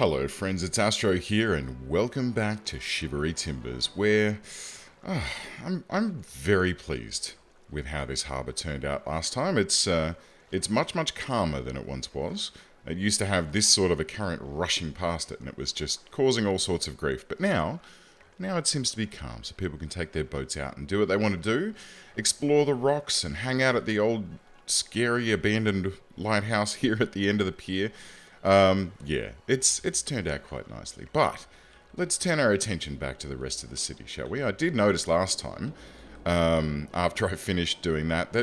Hello friends, it's Astro here and welcome back to Shivery Timbers, where I'm very pleased with how this harbour turned out last time. It's much calmer than it once was. It used to have this sort of a current rushing past it and it was just causing all sorts of grief. But now it seems to be calm, so people can take their boats out and do what they want to do, explore the rocks and hang out at the old scary abandoned lighthouse here at the end of the pier. Yeah, it's turned out quite nicely, but let's turn our attention back to the rest of the city, shall we? I did notice last time, after I finished doing that,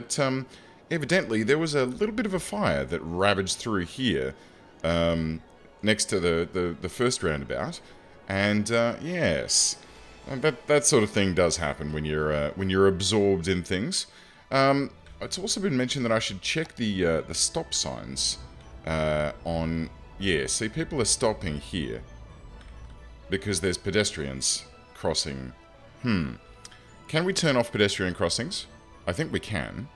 evidently there was a little bit of a fire that ravaged through here, next to the first roundabout, and, yes, that sort of thing does happen when you're absorbed in things. It's also been mentioned that I should check the stop signs. Yeah, see, people are stopping here because there's pedestrians crossing. Can we turn off pedestrian crossings? I think we can.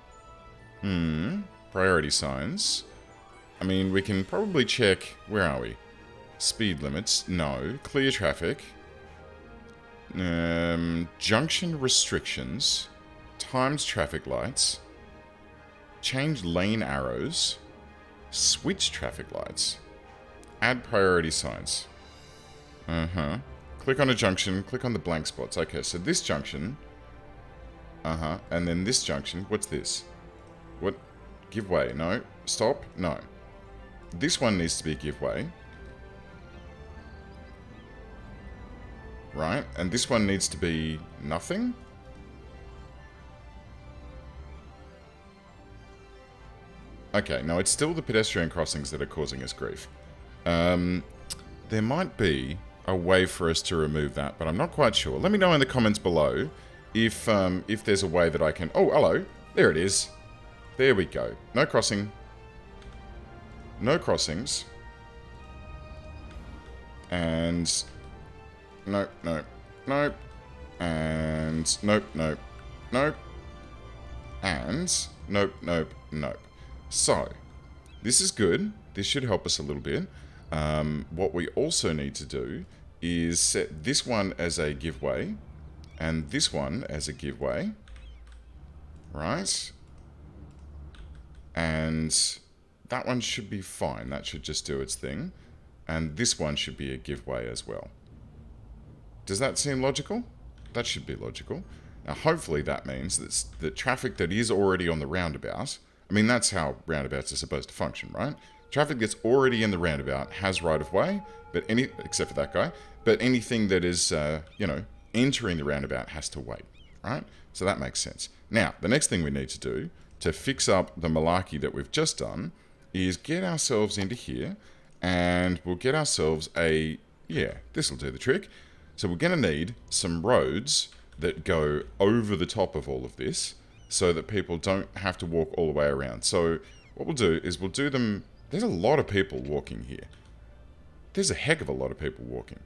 Priority signs. I mean, we can probably check, where are we? Speed limits, no. Clear traffic. Junction restrictions. Timed traffic lights. Change lane arrows. Switch traffic lights. Add priority signs. Click on a junction. Click on the blank spots. Okay, so this junction. And then this junction. What's this? What? Give way. No. Stop. No. This one needs to be give way. Right. And this one needs to be nothing. Okay, no, it's still the pedestrian crossings that are causing us grief. There might be a way for us to remove that, but I'm not quite sure. Let me know in the comments below if there's a way that I can... Oh, hello. There it is. There we go. No crossing. No crossings. And... Nope, nope, nope. And... Nope, nope, nope. And... Nope, nope, nope. So, this is good. This should help us a little bit. What we also need to do is set this one as a giveaway and this one as a giveaway. Right? And that one should be fine. That should just do its thing. And this one should be a giveaway as well. Does that seem logical? That should be logical. Now, hopefully that means that the traffic that is already on the roundabout... I mean, that's how roundabouts are supposed to function, right? Traffic that's already in the roundabout has right-of-way, but except for that guy, but anything that is, you know, entering the roundabout has to wait, right? So that makes sense. Now, the next thing we need to do to fix up the malarkey that we've just done is get ourselves into here, and we'll get ourselves a... Yeah, this will do the trick. So we're going to need some roads that go over the top of all of this, so that people don't have to walk all the way around. So what we'll do is we'll do them... There's a lot of people walking here. There's a heck of a lot of people walking.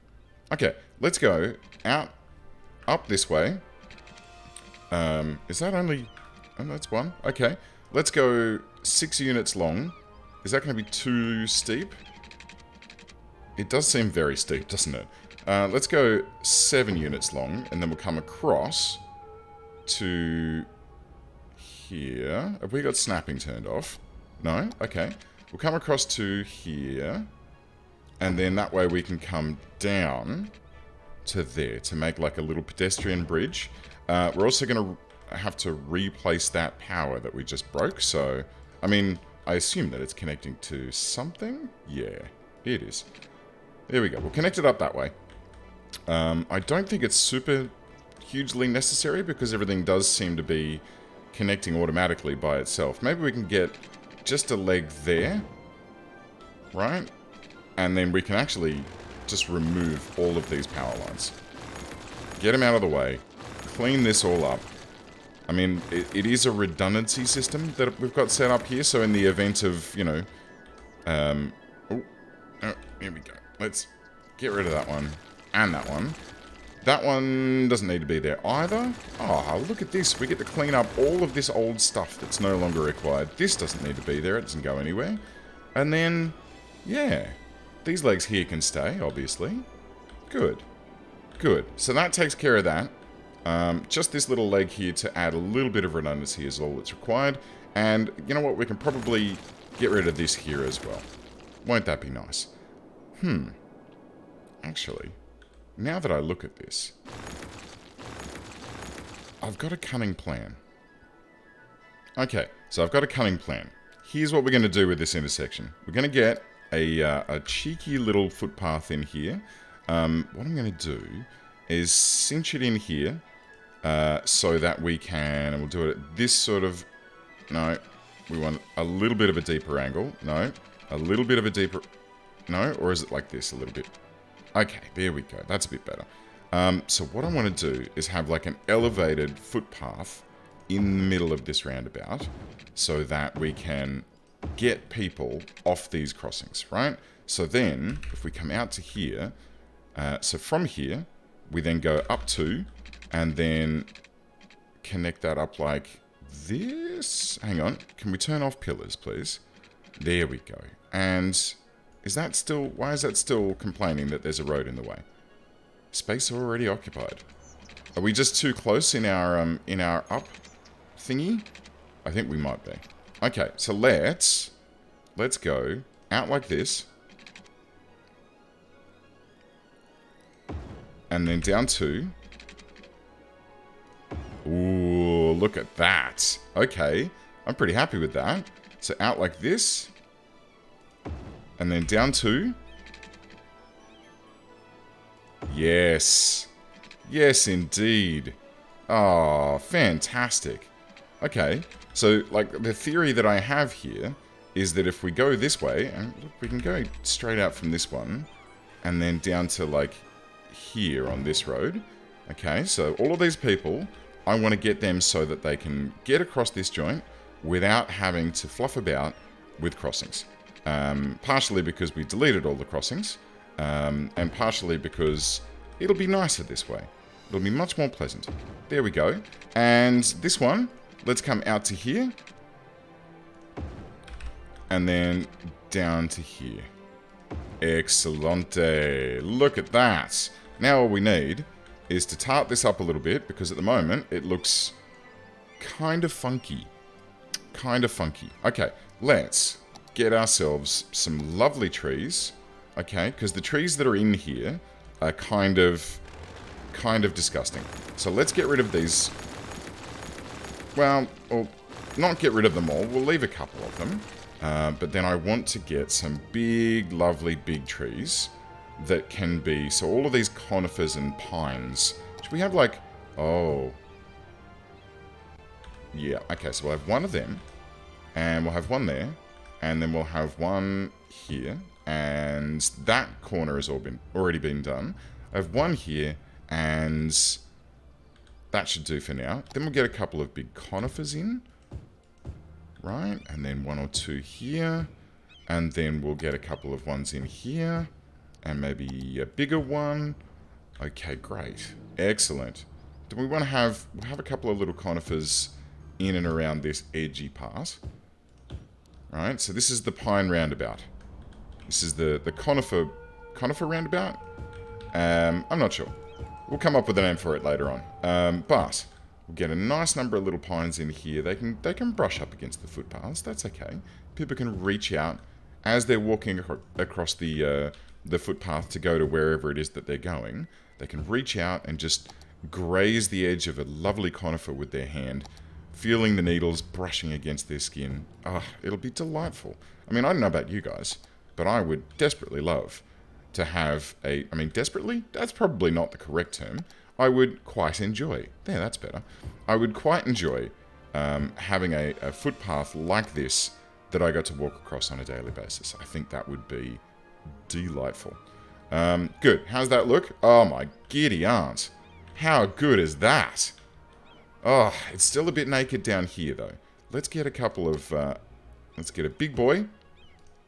Okay, let's go out, up this way. Is that only... Oh, that's one. Okay, let's go 6 units long. Is that going to be too steep? It does seem very steep, doesn't it? Let's go 7 units long, and then we'll come across to... here. Have we got snapping turned off? No? Okay. We'll come across to here. And then that way we can come down to there to make like a little pedestrian bridge. We're also going to have to replace that power that we just broke. So, I mean, I assume that it's connecting to something? Yeah, it is. There we go. We'll connect it up that way. I don't think it's super hugely necessary because everything does seem to be connecting automatically by itself. Maybe we can get just a leg there, right? And then we can actually just remove all of these power lines. Get them out of the way. Clean this all up. I mean, it is a redundancy system that we've got set up here, so in the event of, you know... oh, here we go. Let's get rid of that one. And that one. That one doesn't need to be there either. Oh, look at this. We get to clean up all of this old stuff that's no longer required. This doesn't need to be there. It doesn't go anywhere. And then, yeah. These legs here can stay, obviously. Good. Good. So that takes care of that. Just this little leg here to add a little bit of redundancy is all that's required. And you know what? We can probably get rid of this here as well. Won't that be nice? Actually, now that I look at this, I've got a cunning plan. Okay, so I've got a cunning plan. Here's what we're going to do with this intersection. We're going to get a cheeky little footpath in here. What I'm going to do is cinch it in here so that we can, and we'll do it at this sort of, no, we want a little bit of a deeper angle. No, a little bit of a deeper, no, or is it like this a little bit? Okay, there we go. That's a bit better. So what I want to do is have like an elevated footpath in the middle of this roundabout so that we can get people off these crossings, right? So then, if we come out to here, so from here, we then go up to, and then connect that up like this. Hang on, can we turn off pillars, please? There we go. And is that still, why is that still complaining that there's a road in the way? Space already occupied. Are we just too close in our up thingy? I think we might be. Okay, so let's go out like this. And then down to. Ooh, look at that. Okay, I'm pretty happy with that. So out like this. And then down to. Yes. Yes, indeed. Oh, fantastic. Okay, so, like, the theory that I have here is that if we go this way, and look, we can go straight out from this one, and then down to, like, here on this road. Okay, so all of these people, I want to get them so that they can get across this joint without having to fluff about with crossings. Partially because we deleted all the crossings, and partially because it'll be nicer this way. It'll be much more pleasant. There we go. And this one, let's come out to here. And then down to here. Excellente. Look at that. Now all we need is to tart this up a little bit, because at the moment it looks kind of funky. Kind of funky. Okay, let's get ourselves some lovely trees. Okay, because the trees that are in here are kind of disgusting. So let's get rid of these. Well, or not get rid of them all. We'll leave a couple of them. But then I want to get some big, lovely big trees that can be... So all of these conifers and pines. Should we have like... Oh. Yeah, okay, so we'll have one of them. And we'll have one there. And then we'll have one here. And that corner has already been done. I have one here, and that should do for now. Then we'll get a couple of big conifers in. Right, and then one or two here. And then we'll get a couple of ones in here. And maybe a bigger one. Okay, great. Excellent. Do we want to have... We'll have a couple of little conifers in and around this edgy part. Right, so this is the pine roundabout. This is the conifer roundabout? I'm not sure. We'll come up with a name for it later on. But we'll get a nice number of little pines in here. They can brush up against the footpaths. That's okay. People can reach out as they're walking across the footpath to go to wherever it is that they're going. They can reach out and just graze the edge of a lovely conifer with their hand, feeling the needles brushing against their skin. Ah, it'll be delightful. I mean, I don't know about you guys, but I would desperately love to have a... I mean, desperately? That's probably not the correct term. I would quite enjoy... There, that's better. I would quite enjoy having a footpath like this that I got to walk across on a daily basis. I think that would be delightful. Good. How's that look? Oh, my giddy aunt. How good is that? Oh, it's still a bit naked down here, though. Let's get a couple of... let's get a big boy.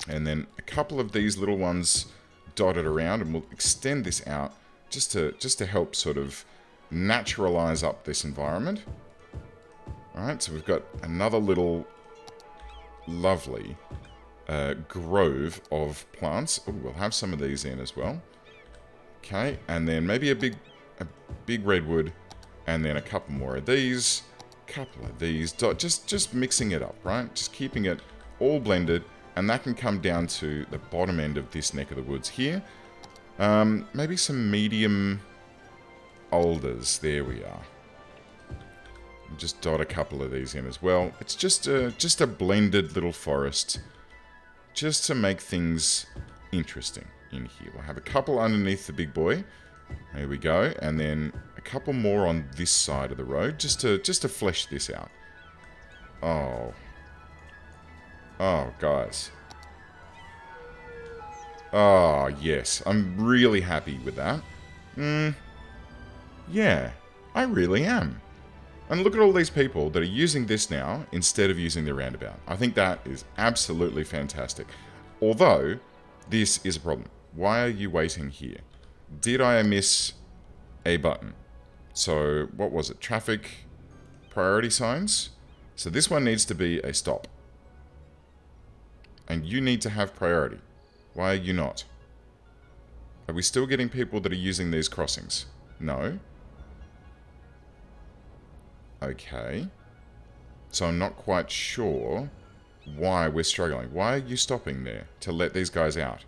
And then a couple of these little ones dotted around, and we'll extend this out just to help sort of naturalize up this environment. Alright, so we've got another little lovely grove of plants. Oh, we'll have some of these in as well. Okay, and then maybe a big redwood, and then a couple more of these, couple of these. Just mixing it up, right? Just keeping it all blended, and that can come down to the bottom end of this neck of the woods here. Maybe some medium alders. There we are. Just dot a couple of these in as well. It's just a blended little forest, just to make things interesting in here. We'll have a couple underneath the big boy. There we go, and then a couple more on this side of the road, just to flesh this out. Oh, guys. Oh, yes. I'm really happy with that. Yeah, I really am. And look at all these people that are using this now instead of using the roundabout. I think that is absolutely fantastic. Although, this is a problem. Why are you waiting here? Did I miss a button? So, what was it? Traffic priority signs? So this one needs to be a stop. And you need to have priority. Why are you not? Are we still getting people that are using these crossings? No. Okay. So I'm not quite sure why we're struggling. Why are you stopping there to let these guys out?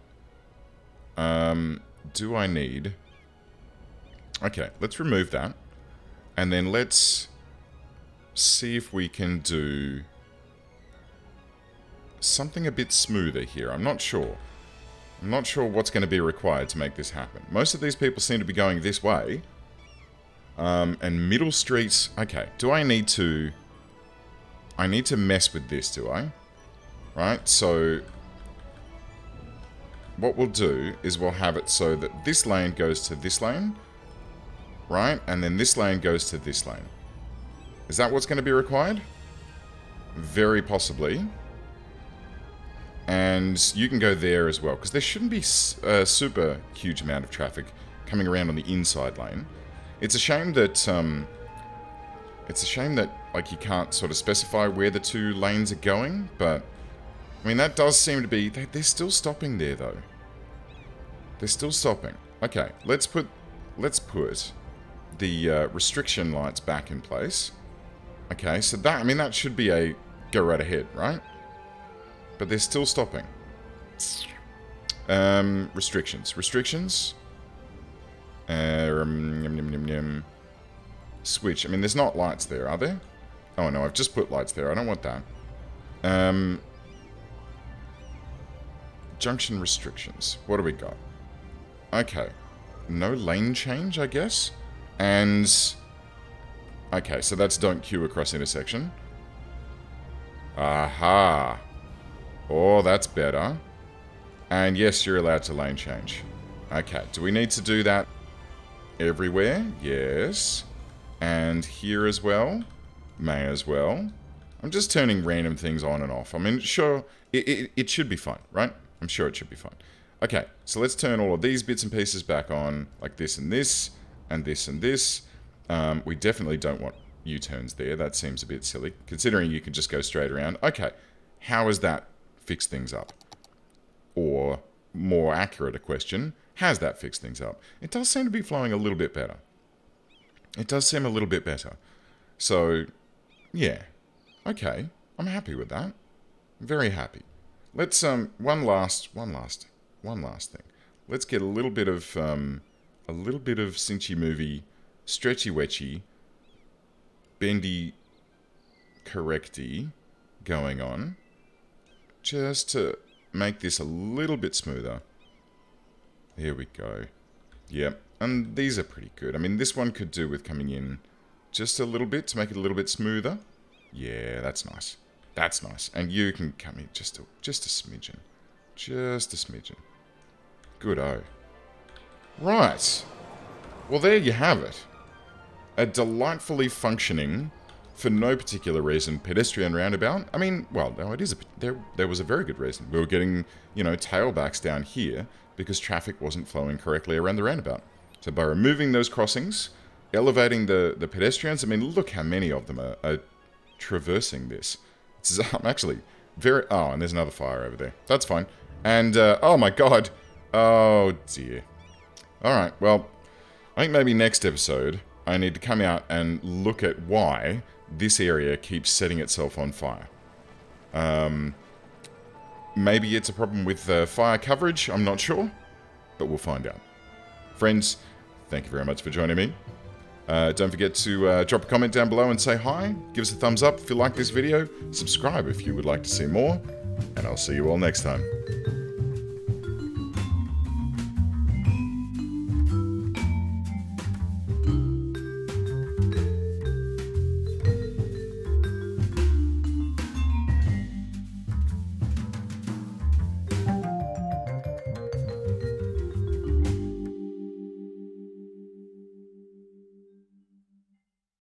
Do I need... Okay, let's remove that. And then let's see if we can do something a bit smoother here. I'm not sure. I'm not sure what's going to be required to make this happen. Most of these people seem to be going this way. And middle streets... Okay, do I need to... I need to mess with this, do I? Right, so... What we'll do is we'll have it so that this lane goes to this lane. Right, and then this lane goes to this lane. Is that what's going to be required? Very possibly. And you can go there as well, because there shouldn't be a super huge amount of traffic coming around on the inside lane. It's a shame that like you can't sort of specify where the two lanes are going, but I mean that does seem to be they're still stopping there though. They're still stopping. Okay, let's put the restriction lights back in place. Okay, so that I mean that should be a go right ahead, right? But they're still stopping. Restrictions. Switch. I mean, there's not lights there, are there? Oh, no, I've just put lights there. I don't want that. Junction restrictions. What do we got? Okay. No lane change, I guess? And... Okay, so that's don't queue across intersection. Aha. Oh, that's better. And yes, you're allowed to lane change. Okay, do we need to do that everywhere? Yes. And here as well? May as well. I'm just turning random things on and off. I mean, sure, it should be fine, right? I'm sure it should be fine. Okay, so let's turn all of these bits and pieces back on, like this and this, and this and this. We definitely don't want U-turns there. That seems a bit silly, considering you can just go straight around. Okay, how has that fixed things up? Or, more accurate a question, has that fixed things up? It does seem to be flowing a little bit better. It does seem a little bit better. So, yeah. Okay, I'm happy with that. Very happy. Let's, one last thing. Let's get a little bit of cinchy movie, stretchy wetchy, bendy correcty going on. Just to make this a little bit smoother. There we go. Yep, and these are pretty good. I mean, this one could do with coming in just a little bit to make it a little bit smoother. Yeah, that's nice. That's nice. And you can come in just a smidgen. Just a smidgen. Good-o. Right. Well, there you have it. A delightfully functioning, for no particular reason, pedestrian roundabout. I mean, well, no, it is there was a very good reason. We were getting, you know, tailbacks down here because traffic wasn't flowing correctly around the roundabout. So by removing those crossings, elevating the pedestrians, I mean, look how many of them are traversing this. I'm actually very... Oh, and there's another fire over there. That's fine. And, oh my god. Oh, dear. Alright, well, I think maybe next episode, I need to come out and look at why this area keeps setting itself on fire. Maybe it's a problem with fire coverage, I'm not sure, but we'll find out. Friends, thank you very much for joining me. Don't forget to drop a comment down below and say hi, give us a thumbs up if you like this video, subscribe if you would like to see more, and I'll see you all next time.